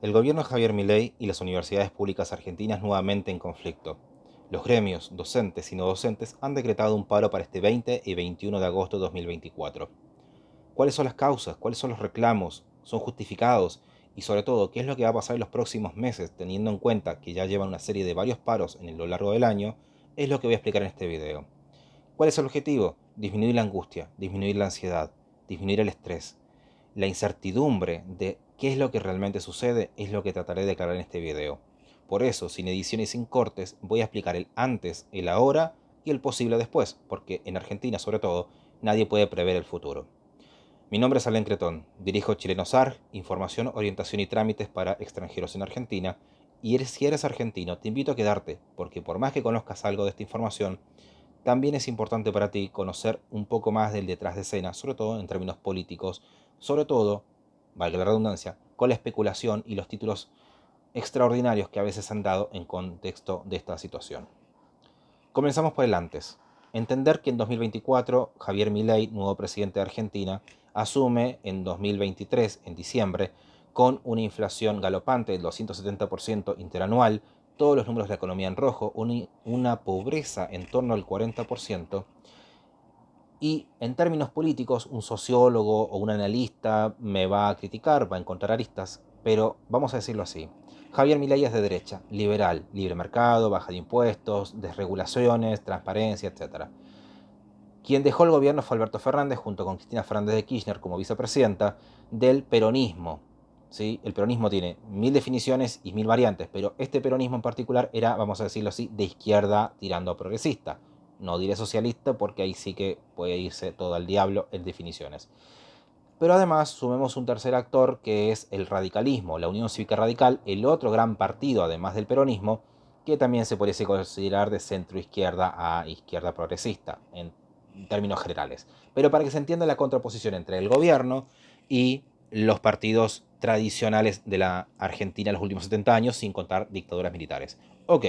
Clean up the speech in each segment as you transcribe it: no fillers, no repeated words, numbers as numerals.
El gobierno de Javier Milei y las universidades públicas argentinas nuevamente en conflicto. Los gremios, docentes y no docentes han decretado un paro para este 20 y 21 de agosto de 2024. ¿Cuáles son las causas? ¿Cuáles son los reclamos? ¿Son justificados? Y sobre todo, ¿qué es lo que va a pasar en los próximos meses, teniendo en cuenta que ya llevan una serie de varios paros en lo largo del año? Es lo que voy a explicar en este video. ¿Cuál es el objetivo? Disminuir la angustia, disminuir la ansiedad, disminuir el estrés. La incertidumbre de qué es lo que realmente sucede es lo que trataré de aclarar en este video. Por eso, sin edición y sin cortes, voy a explicar el antes, el ahora y el posible después, porque en Argentina, sobre todo, nadie puede prever el futuro. Mi nombre es Alain Cretón, dirijo Chilenosar, información, orientación y trámites para extranjeros en Argentina, y si eres argentino, te invito a quedarte, porque por más que conozcas algo de esta información, también es importante para ti conocer un poco más del detrás de escena, sobre todo en términos políticos, sobre todo, valga la redundancia, con la especulación y los títulos extraordinarios que a veces han dado en contexto de esta situación. Comenzamos por el antes. Entender que en 2024 Javier Milei, nuevo presidente de Argentina, asume en 2023, en diciembre, con una inflación galopante del 270% interanual, todos los números de la economía en rojo, una pobreza en torno al 40%, y en términos políticos, un sociólogo o un analista me va a criticar, va a encontrar aristas, pero vamos a decirlo así. Javier Milei es de derecha, liberal, libre mercado, baja de impuestos, desregulaciones, transparencia, etc. Quien dejó el gobierno fue Alberto Fernández, junto con Cristina Fernández de Kirchner como vicepresidenta, del peronismo. ¿Sí? El peronismo tiene mil definiciones y mil variantes, pero este peronismo en particular era, vamos a decirlo así, de izquierda tirando a progresista. No diré socialista porque ahí sí que puede irse todo al diablo en definiciones. Pero además sumemos un tercer actor que es el radicalismo, la Unión Cívica Radical, el otro gran partido además del peronismo, que también se podría considerar de centro izquierda a izquierda progresista, en términos generales. Pero para que se entienda la contraposición entre el gobierno y los partidos tradicionales de la Argentina en los últimos 70 años, sin contar dictaduras militares. Ok,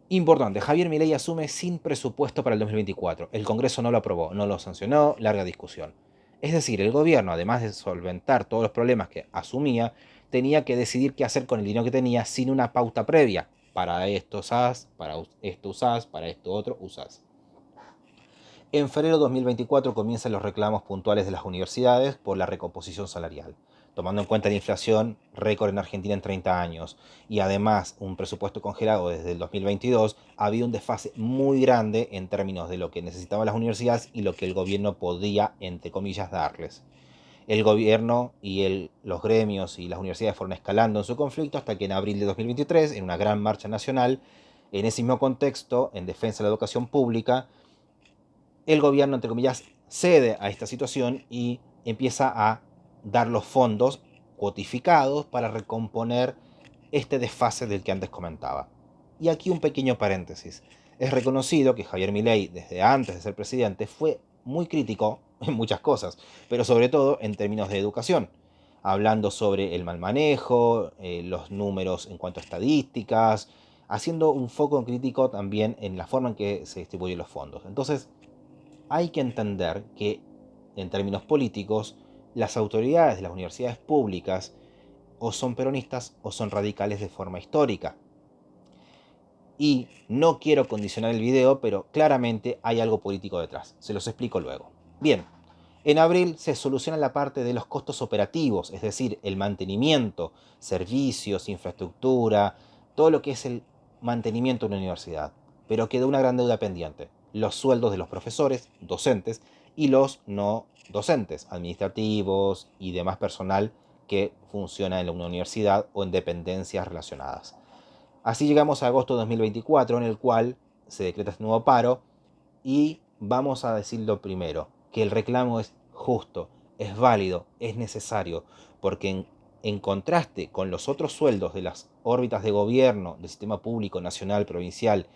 importante, Javier Milei asume sin presupuesto para el 2024. El Congreso no lo aprobó, no lo sancionó, larga discusión. Es decir, el gobierno, además de solventar todos los problemas que asumía, tenía que decidir qué hacer con el dinero que tenía sin una pauta previa. Para esto usás, para esto usás, para esto otro usás. En febrero de 2024 comienzan los reclamos puntuales de las universidades por la recomposición salarial, tomando en cuenta la inflación récord en Argentina en 30 años y además un presupuesto congelado desde el 2022, había un desfase muy grande en términos de lo que necesitaban las universidades y lo que el gobierno podía, entre comillas, darles. El gobierno y los gremios y las universidades fueron escalando en su conflicto hasta que en abril de 2023, en una gran marcha nacional, en ese mismo contexto, en defensa de la educación pública, el gobierno, entre comillas, cede a esta situación y empieza a dar los fondos cuotificados para recomponer este desfase del que antes comentaba. Y aquí un pequeño paréntesis. Es reconocido que Javier Milei, desde antes de ser presidente, fue muy crítico en muchas cosas, pero sobre todo en términos de educación, hablando sobre el mal manejo, los números en cuanto a estadísticas, haciendo un foco crítico también en la forma en que se distribuyen los fondos. Entonces, hay que entender que, en términos políticos, las autoridades de las universidades públicas o son peronistas o son radicales de forma histórica. Y no quiero condicionar el video, pero claramente hay algo político detrás. Se los explico luego. Bien, en abril se soluciona la parte de los costos operativos, es decir, el mantenimiento, servicios, infraestructura, todo lo que es el mantenimiento de una universidad. Pero quedó una gran deuda pendiente: los sueldos de los profesores, docentes, y los no docentes, administrativos y demás personal que funciona en una universidad o en dependencias relacionadas. Así llegamos a agosto de 2024, en el cual se decreta este nuevo paro y vamos a decirlo primero, que el reclamo es justo, es válido, es necesario, porque en contraste con los otros sueldos de las órbitas de gobierno, del sistema público, nacional, provincial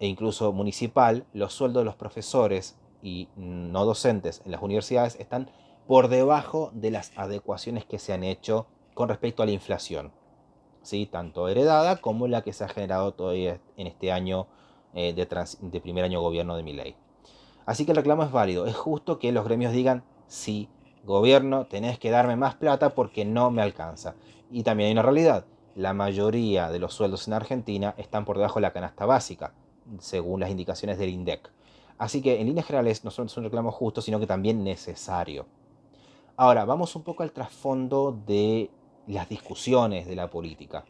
e incluso municipal, los sueldos de los profesores y no docentes en las universidades están por debajo de las adecuaciones que se han hecho con respecto a la inflación, ¿sí? Tanto heredada como la que se ha generado todavía en este año de primer año gobierno de Milei. Así que el reclamo es válido, es justo que los gremios digan sí, gobierno, tenés que darme más plata porque no me alcanza. Y también hay una realidad, la mayoría de los sueldos en Argentina están por debajo de la canasta básica, según las indicaciones del INDEC. Así que en líneas generales no solo es un reclamo justo, sino que también necesario. Ahora, vamos un poco al trasfondo de las discusiones de la política.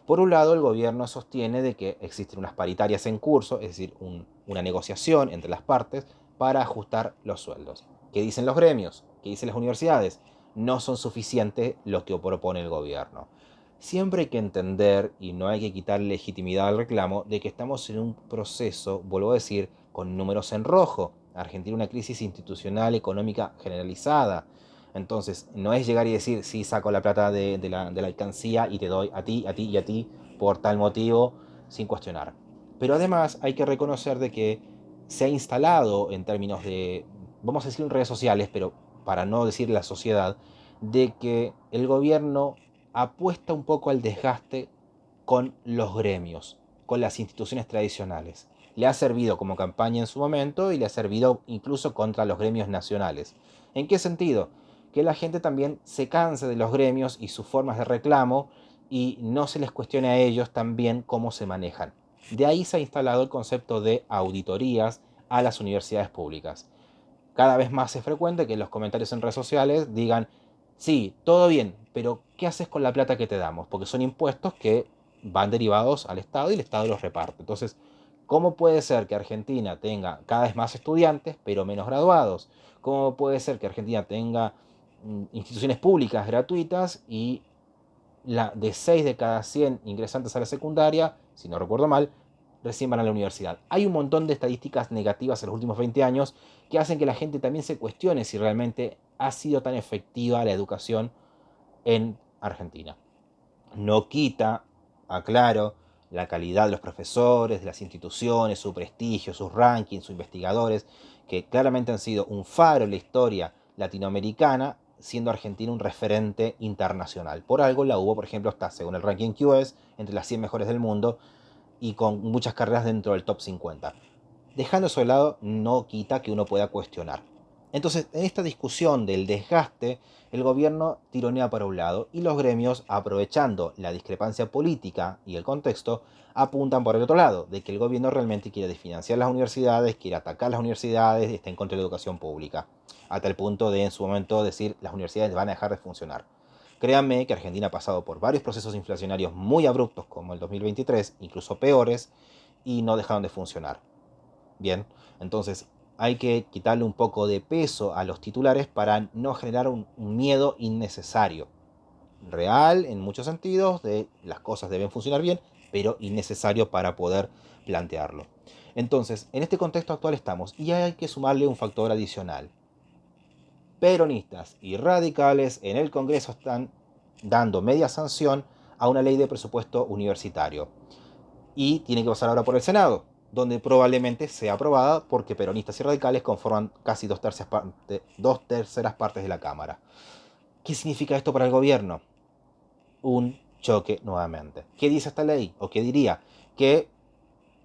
Por un lado, el gobierno sostiene de que existen unas paritarias en curso, es decir, una negociación entre las partes para ajustar los sueldos. ¿Qué dicen los gremios? ¿Qué dicen las universidades? No son suficientes lo que propone el gobierno. Siempre hay que entender, y no hay que quitar legitimidad al reclamo, de que estamos en un proceso, vuelvo a decir, con números en rojo. Argentina una crisis institucional, económica generalizada. Entonces, no es llegar y decir, sí, saco la plata de la alcancía y te doy a ti, a ti y a ti por tal motivo, sin cuestionar. Pero además hay que reconocer de que se ha instalado en términos de, vamos a decir en redes sociales, pero para no decir la sociedad, de que el gobierno apuesta un poco al desgaste con los gremios, con las instituciones tradicionales. Le ha servido como campaña en su momento y le ha servido incluso contra los gremios nacionales. ¿En qué sentido? Que la gente también se canse de los gremios y sus formas de reclamo y no se les cuestione a ellos también cómo se manejan. De ahí se ha instalado el concepto de auditorías a las universidades públicas. Cada vez más es frecuente que en los comentarios en redes sociales digan, sí, todo bien, pero ¿qué haces con la plata que te damos? Porque son impuestos que van derivados al Estado y el Estado los reparte. Entonces, ¿cómo puede ser que Argentina tenga cada vez más estudiantes, pero menos graduados? ¿Cómo puede ser que Argentina tenga instituciones públicas gratuitas y de 6 de cada 100 ingresantes a la secundaria, si no recuerdo mal, recién van a la universidad? Hay un montón de estadísticas negativas en los últimos 20 años que hacen que la gente también se cuestione si realmente ha sido tan efectiva la educación en Argentina. No quita, aclaro, la calidad de los profesores, de las instituciones, su prestigio, sus rankings, sus investigadores, que claramente han sido un faro en la historia latinoamericana, siendo Argentina un referente internacional. Por algo la UBA, por ejemplo, está, según el ranking QS, entre las 100 mejores del mundo y con muchas carreras dentro del top 50. Dejando eso de lado, no quita que uno pueda cuestionar. Entonces, en esta discusión del desgaste, el gobierno tironea para un lado y los gremios, aprovechando la discrepancia política y el contexto, apuntan por el otro lado, de que el gobierno realmente quiere desfinanciar las universidades, quiere atacar las universidades y está en contra de la educación pública, hasta el punto de en su momento decir las universidades van a dejar de funcionar. Créanme que Argentina ha pasado por varios procesos inflacionarios muy abruptos como el 2023, incluso peores, y no dejaron de funcionar. Bien, entonces hay que quitarle un poco de peso a los titulares para no generar un miedo innecesario. Real en muchos sentidos, de las cosas deben funcionar bien, pero innecesario para poder plantearlo. Entonces, en este contexto actual estamos y hay que sumarle un factor adicional. Peronistas y radicales en el Congreso están dando media sanción a una ley de presupuesto universitario y tiene que pasar ahora por el Senado, donde probablemente sea aprobada porque peronistas y radicales conforman casi dos terceras partes de la Cámara. ¿Qué significa esto para el gobierno? Un choque nuevamente. ¿Qué dice esta ley? ¿O qué diría? Que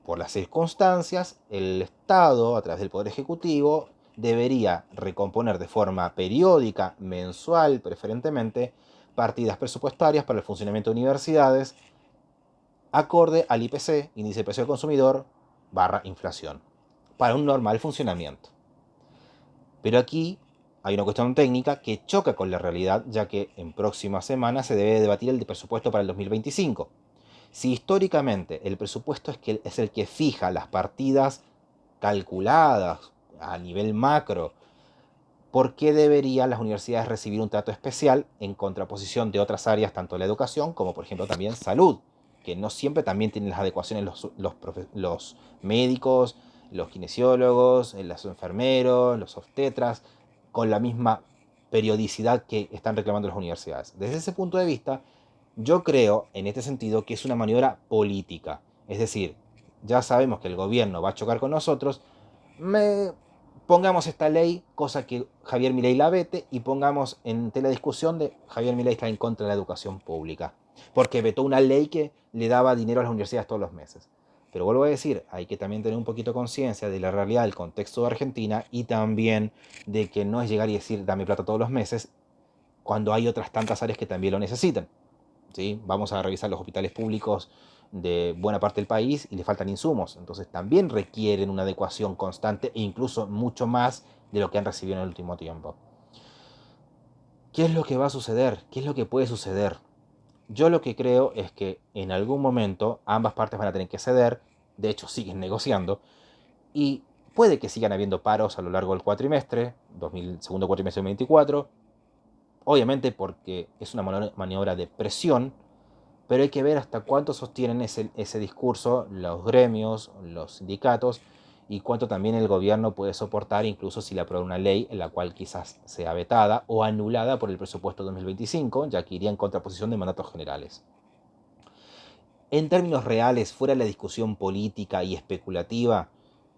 por las circunstancias, el Estado, a través del Poder Ejecutivo, debería recomponer de forma periódica, mensual preferentemente, partidas presupuestarias para el funcionamiento de universidades acorde al IPC, índice de precio del consumidor, barra inflación, para un normal funcionamiento. Pero aquí hay una cuestión técnica que choca con la realidad, ya que en próximas semanas se debe debatir el presupuesto para el 2025. Si históricamente el presupuesto es el que fija las partidas calculadas a nivel macro, ¿por qué deberían las universidades recibir un trato especial en contraposición de otras áreas, tanto la educación como por ejemplo también salud? Que no siempre también tienen las adecuaciones los médicos, los kinesiólogos, los enfermeros, los obstetras, con la misma periodicidad que están reclamando las universidades. Desde ese punto de vista, yo creo, en este sentido, que es una maniobra política. Es decir, ya sabemos que el gobierno va a chocar con nosotros, pongamos esta ley, cosa que Javier Milei la vete, y pongamos en tela discusión de Javier Milei está en contra de la educación pública, porque vetó una ley que le daba dinero a las universidades todos los meses. Pero vuelvo a decir, hay que también tener un poquito conciencia de la realidad del contexto de Argentina y también de que no es llegar y decir dame plata todos los meses cuando hay otras tantas áreas que también lo necesitan. ¿Sí? Vamos a revisar los hospitales públicos de buena parte del país y le faltan insumos. Entonces también requieren una adecuación constante e incluso mucho más de lo que han recibido en el último tiempo. ¿Qué es lo que va a suceder? ¿Qué es lo que puede suceder? Yo lo que creo es que en algún momento ambas partes van a tener que ceder, de hecho siguen negociando, y puede que sigan habiendo paros a lo largo del cuatrimestre, segundo cuatrimestre de 2024, obviamente porque es una maniobra de presión, pero hay que ver hasta cuánto sostienen ese discurso los gremios, los sindicatos, y cuánto también el gobierno puede soportar, incluso si le aprueba una ley en la cual quizás sea vetada o anulada por el presupuesto 2025, ya que iría en contraposición de mandatos generales. En términos reales, fuera de la discusión política y especulativa,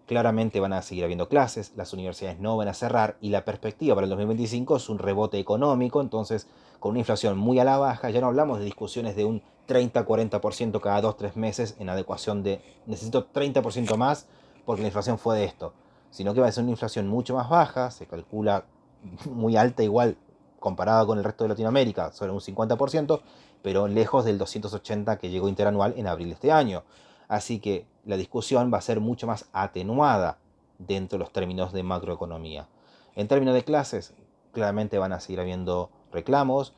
claramente van a seguir habiendo clases, las universidades no van a cerrar y la perspectiva para el 2025 es un rebote económico, entonces con una inflación muy a la baja, ya no hablamos de discusiones de un 30-40% cada 2-3 meses en adecuación de necesito 30% más porque la inflación fue de esto, sino que va a ser una inflación mucho más baja, se calcula muy alta igual comparada con el resto de Latinoamérica, sobre un 50%, pero lejos del 280 que llegó interanual en abril de este año. Así que la discusión va a ser mucho más atenuada dentro de los términos de macroeconomía. En términos de clases, claramente van a seguir habiendo reclamos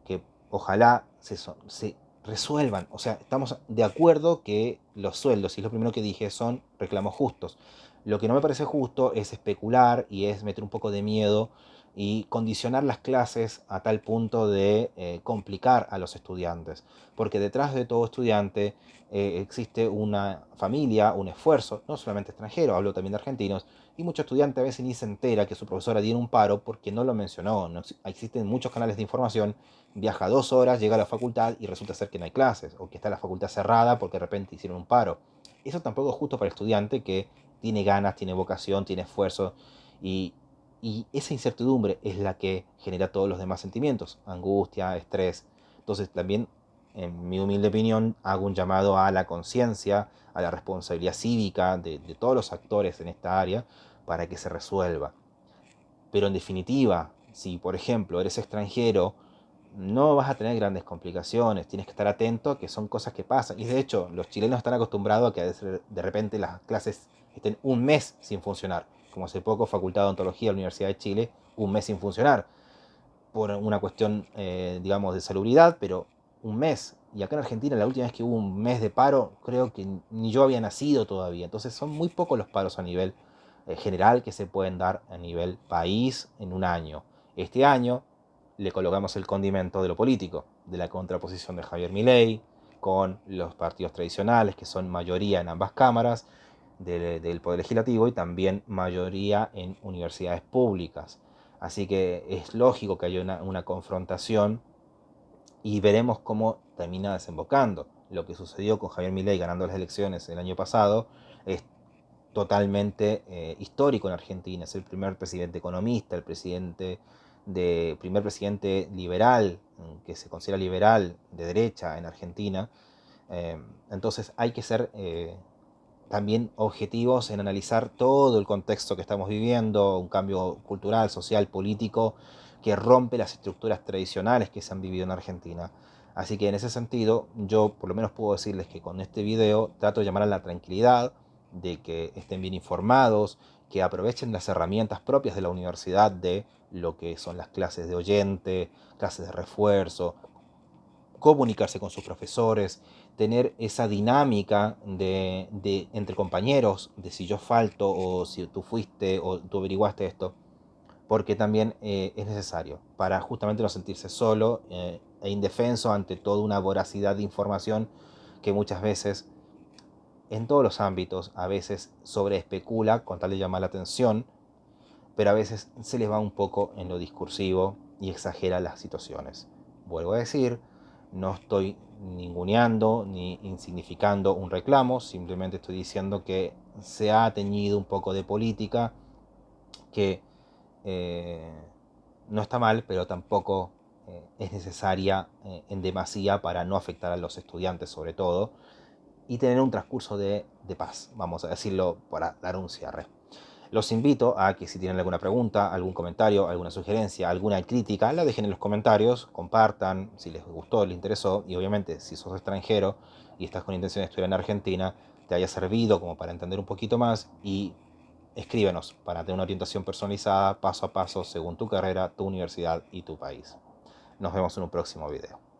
que ojalá se resuelvan. O sea, estamos de acuerdo que los sueldos, y es lo primero que dije, son reclamos justos. Lo que no me parece justo es especular y es meter un poco de miedo y condicionar las clases a tal punto de complicar a los estudiantes. Porque detrás de todo estudiante existe una familia, un esfuerzo, no solamente extranjero, hablo también de argentinos, y mucho estudiante a veces ni se entera que su profesora tiene un paro porque no lo mencionó. No, existen muchos canales de información, viaja 2 horas, llega a la facultad y resulta ser que no hay clases, o que está la facultad cerrada porque de repente hicieron un paro. Eso tampoco es justo para el estudiante que tiene ganas, tiene vocación, tiene esfuerzo, y, y esa incertidumbre es la que genera todos los demás sentimientos, angustia, estrés. Entonces también, en mi humilde opinión, hago un llamado a la conciencia, a la responsabilidad cívica de todos los actores en esta área para que se resuelva. Pero en definitiva, si por ejemplo eres extranjero, no vas a tener grandes complicaciones, tienes que estar atento que son cosas que pasan. Y de hecho, los chilenos están acostumbrados a que de repente las clases estén un mes sin funcionar. Como hace poco, Facultad de Odontología de la Universidad de Chile, un mes sin funcionar. Por una cuestión, digamos, de salubridad, pero un mes. Y acá en Argentina, la última vez que hubo un mes de paro, creo que ni yo había nacido todavía. Entonces son muy pocos los paros a nivel general que se pueden dar a nivel país en un año. Este año le colocamos el condimento de lo político, de la contraposición de Javier Milei con los partidos tradicionales, que son mayoría en ambas cámaras del Poder Legislativo y también mayoría en universidades públicas. Así que es lógico que haya una confrontación y veremos cómo termina desembocando. Lo que sucedió con Javier Milei ganando las elecciones el año pasado es totalmente histórico en Argentina. Es el primer presidente economista, primer presidente liberal, que se considera liberal de derecha en Argentina. Entonces hay que ser también objetivos en analizar todo el contexto que estamos viviendo, un cambio cultural, social, político, que rompe las estructuras tradicionales que se han vivido en Argentina. Así que en ese sentido, yo por lo menos puedo decirles que con este video trato de llamar a la tranquilidad, de que estén bien informados, que aprovechen las herramientas propias de la universidad de lo que son las clases de oyente, clases de refuerzo, comunicarse con sus profesores, tener esa dinámica entre compañeros, de si yo falto o si tú fuiste o tú averiguaste esto, porque también es necesario para justamente no sentirse solo e indefenso ante toda una voracidad de información que muchas veces, en todos los ámbitos, a veces sobre especula con tal de llamar la atención, pero a veces se les va un poco en lo discursivo y exagera las situaciones. Vuelvo a decir, no estoy ninguneando ni insignificando un reclamo, simplemente estoy diciendo que se ha teñido un poco de política, que eh, no está mal, pero tampoco es necesaria en demasía para no afectar a los estudiantes sobre todo, y tener un transcurso de paz, vamos a decirlo para dar un cierre. Los invito a que si tienen alguna pregunta, algún comentario, alguna sugerencia, alguna crítica, la dejen en los comentarios, compartan si les gustó, les interesó, y obviamente si sos extranjero y estás con intención de estudiar en Argentina, te haya servido como para entender un poquito más, y escríbenos para tener una orientación personalizada paso a paso según tu carrera, tu universidad y tu país. Nos vemos en un próximo video.